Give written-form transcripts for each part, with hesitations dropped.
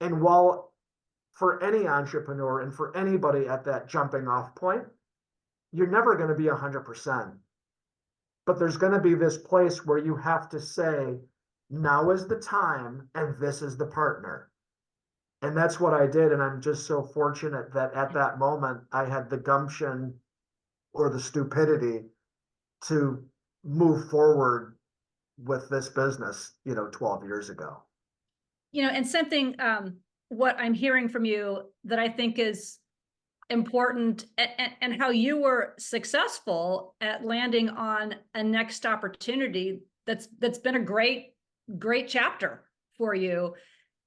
And while for any entrepreneur and for anybody at that jumping off point, you're never going to be 100%. But there's going to be this place where you have to say, now is the time, and this is the partner. And that's what I did. And I'm just so fortunate that at that moment, I had the gumption or the stupidity to move forward with this business, 12 years ago. And something, what I'm hearing from you that I think is important, and how you were successful at landing on a next opportunity that's been a great chapter for you,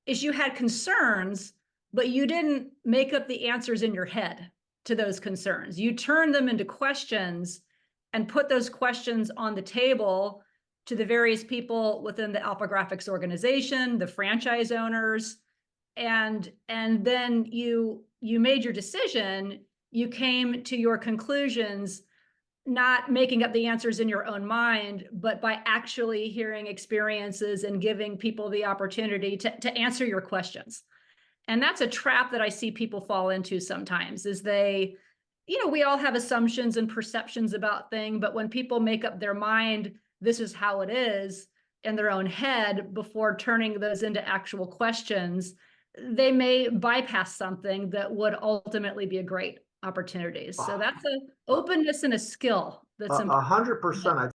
is you had concerns, but you didn't make up the answers in your head to those concerns. You turned them into questions and put those questions on the table to the various people within the Alphagraphics organization, the franchise owners, and then you made your decision. You came to your conclusions, not making up the answers in your own mind, but by actually hearing experiences and giving people the opportunity to answer your questions. And that's a trap that I see people fall into sometimes, is they, we all have assumptions and perceptions about things, but when people make up their mind, this is how it is in their own head, before turning those into actual questions, they may bypass something that would ultimately be a great opportunity. So that's an openness and a skill that's important. 100%.